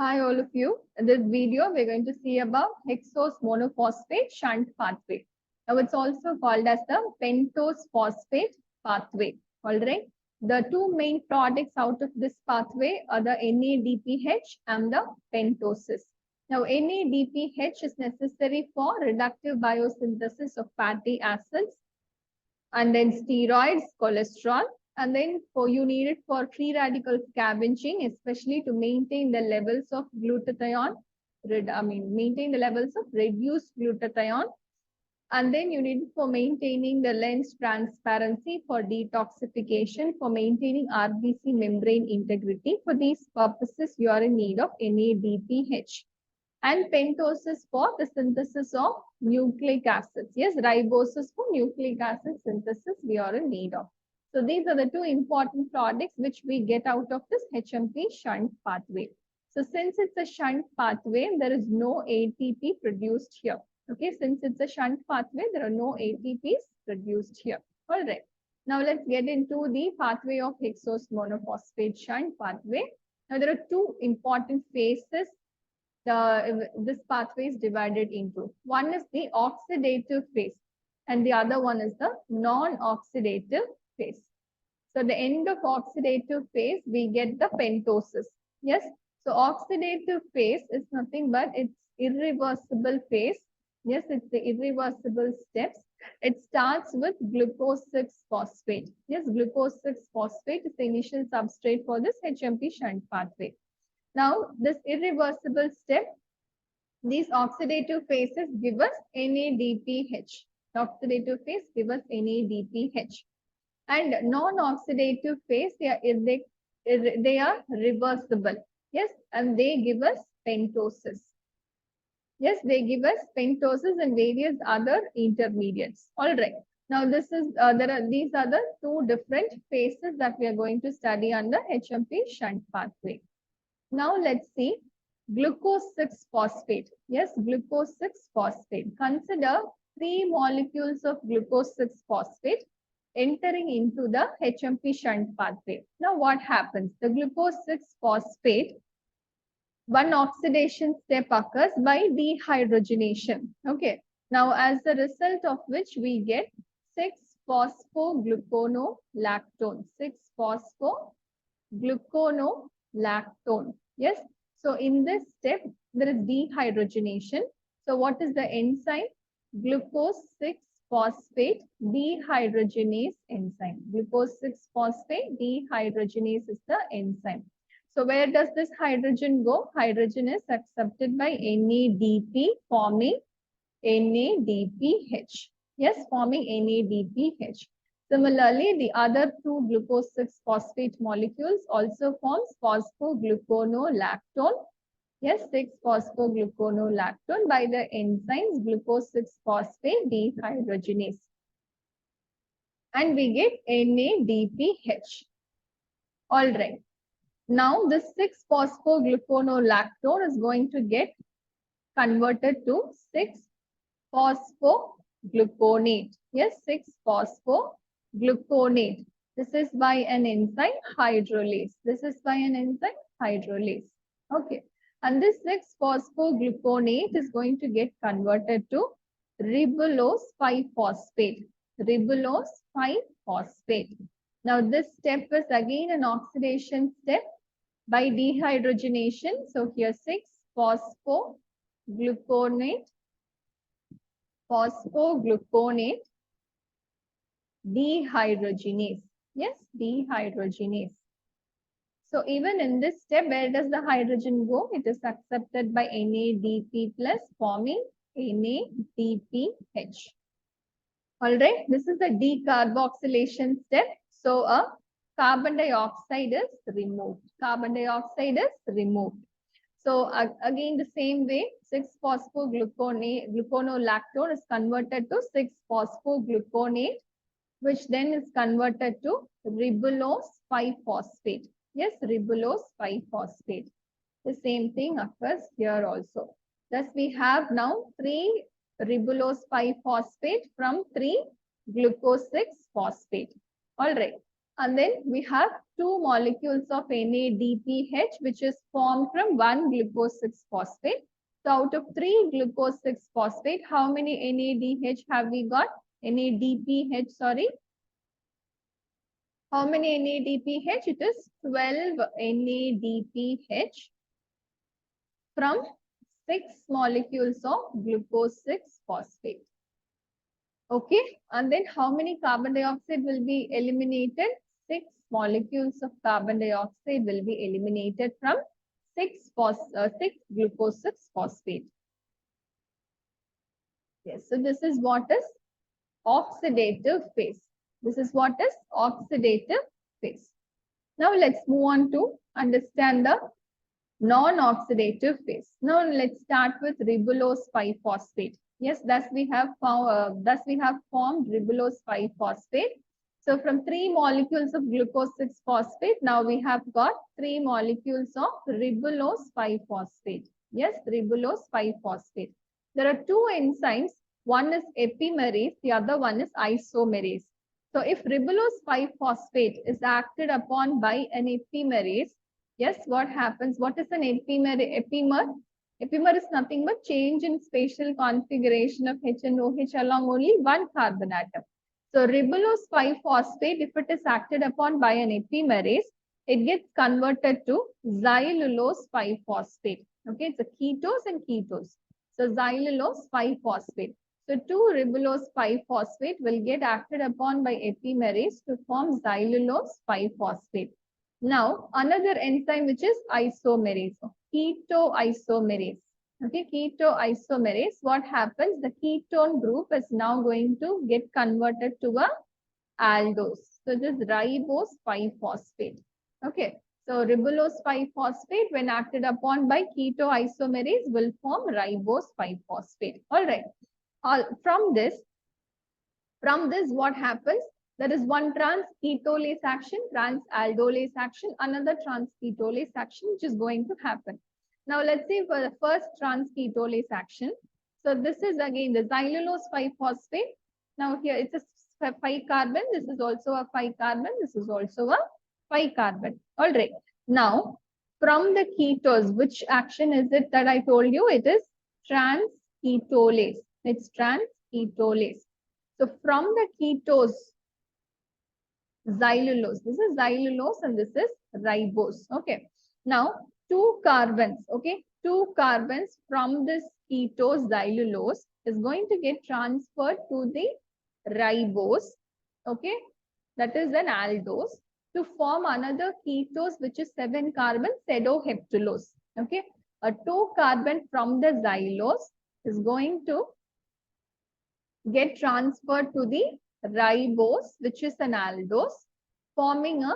Hi all of you. In this video, we're going to see about hexose monophosphate shunt pathway. Now, it's also called as the pentose phosphate pathway. All right. The two main products out of this pathway are the NADPH and the pentoses. Now, NADPH is necessary for reductive biosynthesis of fatty acids and then steroids, cholesterol, and then you need it for free radical scavenging, especially to maintain the levels of glutathione, maintain the levels of reduced glutathione. And then you need it for maintaining the lens transparency, for detoxification, for maintaining RBC membrane integrity. For these purposes, you are in need of NADPH. And pentoses for the synthesis of nucleic acids. Yes, riboses for nucleic acid synthesis we are in need of. So these are the two important products which we get out of this HMP shunt pathway. So since it's a shunt pathway, there is no ATP produced here. Okay, since it's a shunt pathway, there are no ATPs produced here. All right. Now let's get into the pathway of hexose monophosphate shunt pathway. Now there are two important phases this pathway is divided into. One is the oxidative phase and the other one is the non-oxidative phase. So the end of oxidative phase, we get the pentoses. Yes. So oxidative phase is nothing but it's irreversible phase. Yes, it's the irreversible steps. It starts with glucose 6-phosphate. Yes, glucose 6-phosphate is the initial substrate for this HMP shunt pathway. Now, this irreversible step, these oxidative phases give us NADPH. The oxidative phase give us NADPH. And non-oxidative phase, they are reversible. Yes, and they give us pentoses. Yes, they give us pentoses and various other intermediates. All right. Now, these are the two different phases that we are going to study under HMP shunt pathway. Now let's see glucose 6-phosphate. Yes, glucose 6-phosphate. Consider 3 molecules of glucose 6-phosphate entering into the HMP shunt pathway. Now what happens? The glucose 6-phosphate, one oxidation step occurs by dehydrogenation. Okay. Now as a result of which we get 6-phosphogluconolactone. 6-phosphogluconolactone. Yes. So in this step, there is dehydrogenation. So what is the enzyme? Glucose 6-phosphate dehydrogenase enzyme. Glucose 6-phosphate dehydrogenase is the enzyme. So where does this hydrogen go? Hydrogen is accepted by NADP forming NADPH. Yes, forming NADPH. Similarly, the other two glucose 6-phosphate molecules also forms phosphogluconolactone. Yes, 6-phosphogluconolactone by the enzymes glucose 6-phosphate dehydrogenase. And we get NADPH. All right. Now, this 6-phosphogluconolactone is going to get converted to 6-phosphogluconate. Yes, 6-phosphogluconate. This is by an enzyme hydrolase. This is by an enzyme hydrolase. Okay. And this 6-phosphogluconate is going to get converted to ribulose 5-phosphate. Ribulose 5-phosphate. Now, this step is again an oxidation step by dehydrogenation. So, here 6-phosphogluconate, dehydrogenase. Yes, dehydrogenase. So even in this step, where does the hydrogen go? It is accepted by NADP plus forming NADPH. All right, this is the decarboxylation step. So a carbon dioxide is removed. Carbon dioxide is removed. So again, the same way, 6-phosphogluconolactone is converted to 6-phosphogluconate, which then is converted to ribulose 5-phosphate. Yes, ribulose 5-phosphate. The same thing occurs here also. Thus, we have now 3 ribulose 5-phosphate from 3 glucose 6-phosphate. All right. And then we have 2 molecules of NADPH, which is formed from 1 glucose 6-phosphate. So out of 3 glucose 6-phosphate, how many NADH have we got? NADPH, sorry. How many NADPH? It is 12 NADPH from 6 molecules of glucose 6-phosphate. Okay, and then how many carbon dioxide will be eliminated? 6 molecules of carbon dioxide will be eliminated from 6 glucose 6-phosphate. Yes, so this is what is oxidative phase. This is what is oxidative phase. Now let's move on to understand the non-oxidative phase. Now let's start with ribulose 5-phosphate. Yes, thus we have formed ribulose 5-phosphate. So from 3 molecules of glucose 6-phosphate, now we have got 3 molecules of ribulose 5-phosphate. Yes, ribulose 5-phosphate. There are 2 enzymes. One is epimerase, the other one is isomerase. So if ribulose 5-phosphate is acted upon by an epimerase, yes, what happens? What is an epimer? Epimer is nothing but change in spatial configuration of H and OH along only one carbon atom. So ribulose 5-phosphate, if it is acted upon by an epimerase, it gets converted to xylulose 5-phosphate. Okay, it's a ketose and ketose. So xylulose 5-phosphate. So 2 ribulose 5-phosphate will get acted upon by epimerase to form xylulose 5-phosphate. Now, another enzyme which is isomerase, ketoisomerase. Okay, ketoisomerase, what happens? The ketone group is now going to get converted to a aldose. So this is ribose 5-phosphate. Okay, so ribulose 5-phosphate when acted upon by ketoisomerase will form ribose 5-phosphate. All right. From this what happens? There is one trans-ketolase action, trans-aldolase action, another trans-ketolase action which is going to happen. Now let's see for the first trans-ketolase action. So this is again the xylulose 5-phosphate. Now here it's a 5 carbon. This is also a 5 carbon. This is also a 5 carbon. All right. Now from the ketose, which action is it that I told you? It is trans-ketolase. It's trans-ketolase. So from the ketose, xylulose. This is xylulose and this is ribose. Okay. Now 2 carbons. Okay. 2 carbons from this ketose xylulose is going to get transferred to the ribose. Okay. That is an aldose to form another ketose which is 7 carbon pseudoheptulose. Okay. A 2 carbon from the xylose is going to get transferred to the ribose, which is an aldose, forming a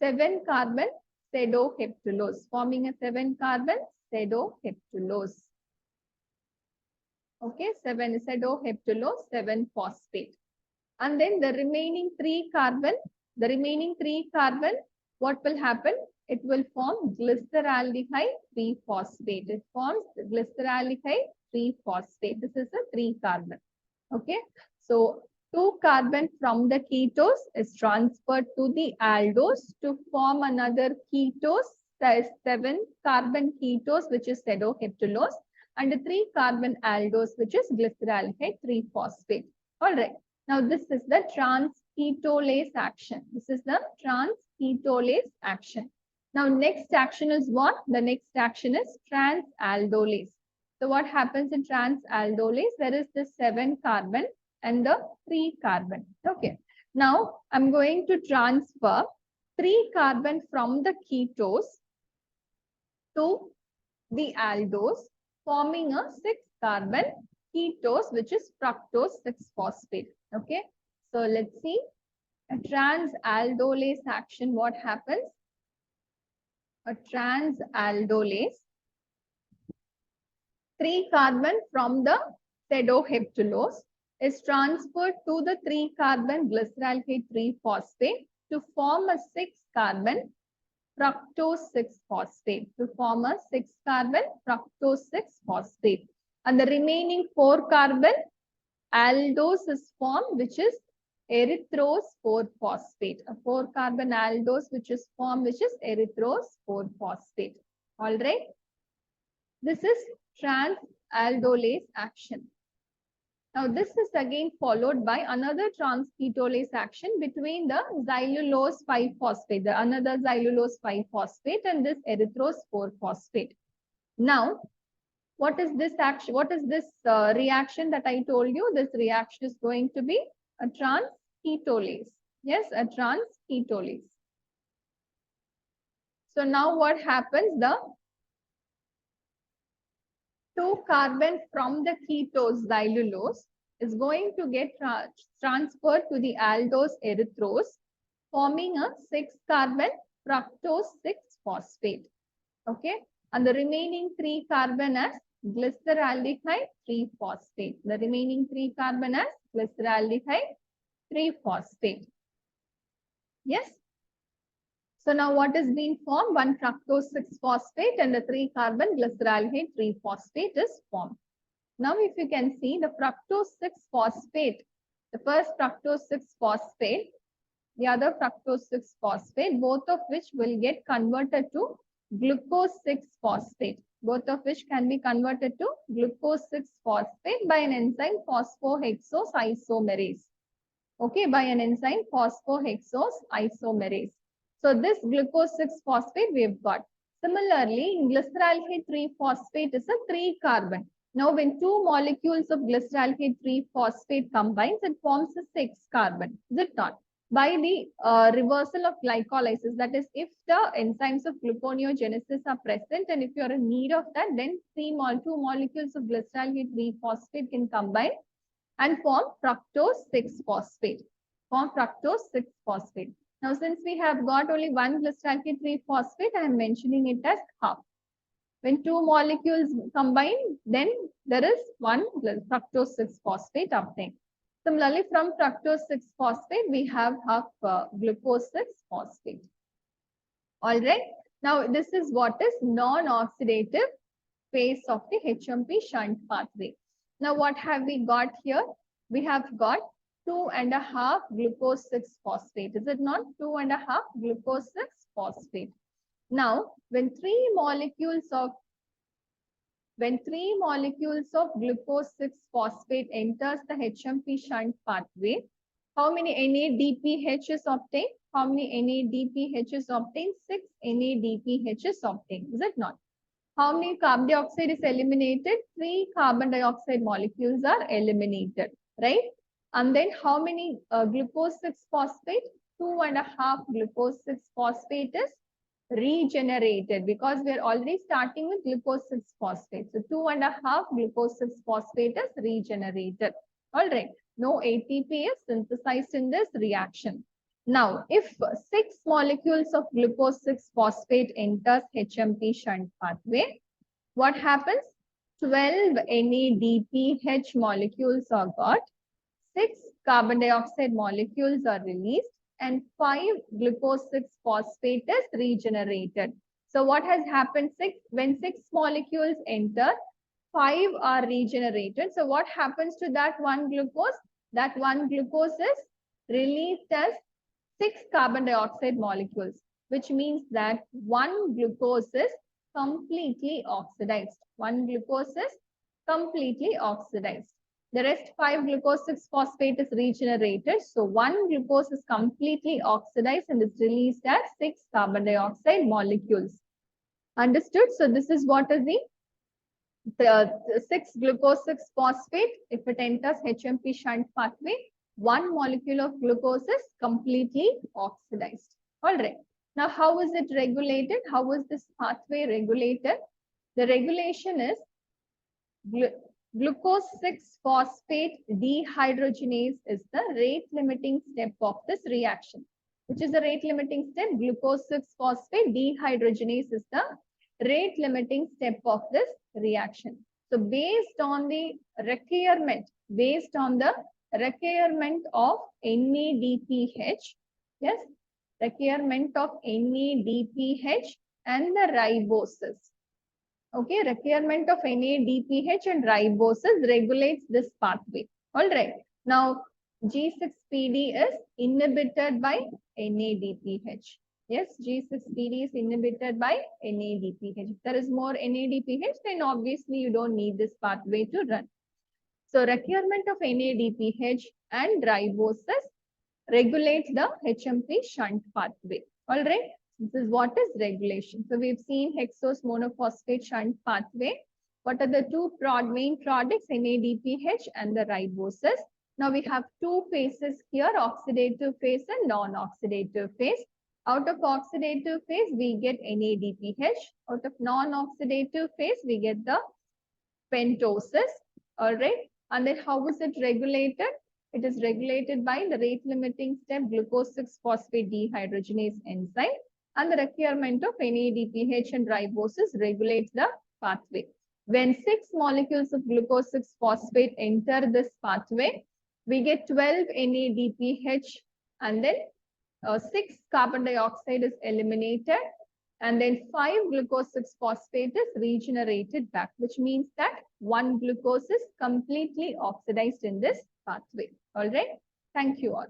7 carbon pseudoheptulose, forming a 7 carbon pseudoheptulose. Okay, 7 pseudoheptulose, 7 phosphate. And then the remaining 3 carbon, what will happen? It will form glyceraldehyde 3-phosphate. It forms glyceraldehyde 3-phosphate. This is a 3 carbon. Okay, so 2 carbon from the ketose is transferred to the aldose to form another ketose, that is 7 carbon ketose, which is pseudoheptulose, and a 3 carbon aldose, which is glyceraldehyde 3-phosphate. All right. Now this is the trans-ketolase action. This is the trans-ketolase action. Now next action is what? The next action is trans-aldolase. So what happens in trans-aldolase? There is the 7 carbon and the 3 carbon. Okay. Now I'm going to transfer 3 carbon from the ketose to the aldose, forming a 6 carbon ketose, which is fructose 6-phosphate. Okay. So let's see a trans-aldolase action. What happens? A trans-aldolase. 3 carbon from the pseudoheptulose is transferred to the 3 carbon glyceraldehyde 3-phosphate to form a 6 carbon fructose 6-phosphate. To form a 6 carbon fructose 6-phosphate. And the remaining 4 carbon aldose is formed, which is erythrose 4-phosphate, a 4-carbon aldose which is formed, which is erythrose 4-phosphate. All right. This is trans-aldolase action. Now, this is again followed by another trans-ketolase action between the xylulose 5-phosphate, the another xylulose 5-phosphate and this erythrose 4-phosphate. Now, what is this action? What is this reaction that I told you? This reaction is going to be a trans-ketolase. Yes, a trans-ketolase. So now what happens? The 2-carbon from the ketose xylulose is going to get transferred to the aldose erythrose, forming a 6-carbon fructose 6-phosphate. Okay, and the remaining 3-carbon as glyceraldehyde 3-phosphate. The remaining 3-carbon as glyceraldehyde 3-phosphate. Yes. So now what is being formed? 1 fructose 6-phosphate and a 3-carbon glyceraldehyde 3-phosphate is formed. Now if you can see the fructose 6-phosphate, the first fructose 6-phosphate, the other fructose 6-phosphate, both of which will get converted to glucose 6-phosphate. Both of which can be converted to glucose 6-phosphate by an enzyme phosphohexose isomerase. Okay, by an enzyme phosphohexose isomerase. So this glucose 6-phosphate we have got. Similarly, in glyceraldehyde 3-phosphate is a 3-carbon. Now, when 2 molecules of glyceraldehyde 3-phosphate combines, it forms a 6-carbon. Is it not? By the reversal of glycolysis, that is, if the enzymes of gluconeogenesis are present and if you are in need of that, then 2 molecules of glyceraldehyde 3-phosphate can combine and form fructose 6-phosphate. Form fructose 6-phosphate. Now, since we have got only 1 glyceraldehyde 3-phosphate, I am mentioning it as half. When 2 molecules combine, then there is 1 fructose 6-phosphate obtained. Similarly, from fructose 6-phosphate, we have half glucose 6-phosphate. All right. Now, this is what is non-oxidative phase of the HMP shunt pathway. Now, what have we got here? We have got 2.5 glucose 6-phosphate. Is it not? 2.5 glucose 6-phosphate. Now, when 3 molecules of glucose 6-phosphate enters the HMP shunt pathway, how many NADPH is obtained? How many NADPH is obtained? 6 NADPH is obtained. Is it not? How many carbon dioxide is eliminated? 3 carbon dioxide molecules are eliminated, right? And then how many glucose 6-phosphate? 2.5 glucose 6-phosphate is regenerated because we are already starting with glucose 6-phosphate. So 2.5 glucose 6-phosphate is regenerated. All right. No ATP is synthesized in this reaction. Now, if 6 molecules of glucose 6-phosphate enters HMP shunt pathway, what happens? 12 NADPH molecules are got, 6 carbon dioxide molecules are released, and 5 glucose 6-phosphate is regenerated. So what has happened? When 6 molecules enter, 5 are regenerated. So what happens to that 1 glucose? That 1 glucose is released as 6 carbon dioxide molecules, which means that 1 glucose is completely oxidized. 1 glucose is completely oxidized. The rest 5 glucose 6-phosphate is regenerated. So 1 glucose is completely oxidized and is released as 6 carbon dioxide molecules. Understood? So this is what is the 6 glucose 6-phosphate. If it enters HMP shunt pathway, 1 molecule of glucose is completely oxidized. All right. Now, how is it regulated? How is this pathway regulated? The regulation is glucose 6-phosphate dehydrogenase is the rate limiting step of this reaction. Which is the rate limiting step? Glucose 6-phosphate dehydrogenase is the rate limiting step of this reaction. So based on the requirement of NADPH, yes, requirement of NADPH and the riboses. Okay, requirement of NADPH and riboses regulates this pathway. All right. Now, G6PD is inhibited by NADPH. Yes, G6PD is inhibited by NADPH. If there is more NADPH, then obviously you don't need this pathway to run. So requirement of NADPH and ribosis regulates the HMP shunt pathway. All right. This is what is regulation. So we've seen hexose monophosphate shunt pathway. What are the two main products, NADPH and the ribosis? Now we have two phases here, oxidative phase and non-oxidative phase. Out of oxidative phase, we get NADPH. Out of non-oxidative phase, we get the pentoses. All right. And then how is it regulated? It is regulated by the rate limiting step glucose 6-phosphate dehydrogenase enzyme, and the requirement of NADPH and ribosis regulates the pathway. When 6 molecules of glucose 6-phosphate enter this pathway, we get 12 NADPH, and then 6 carbon dioxide is eliminated, and then 5 glucose 6-phosphate is regenerated back, which means that 1 glucose is completely oxidized in this pathway. All right. Thank you all.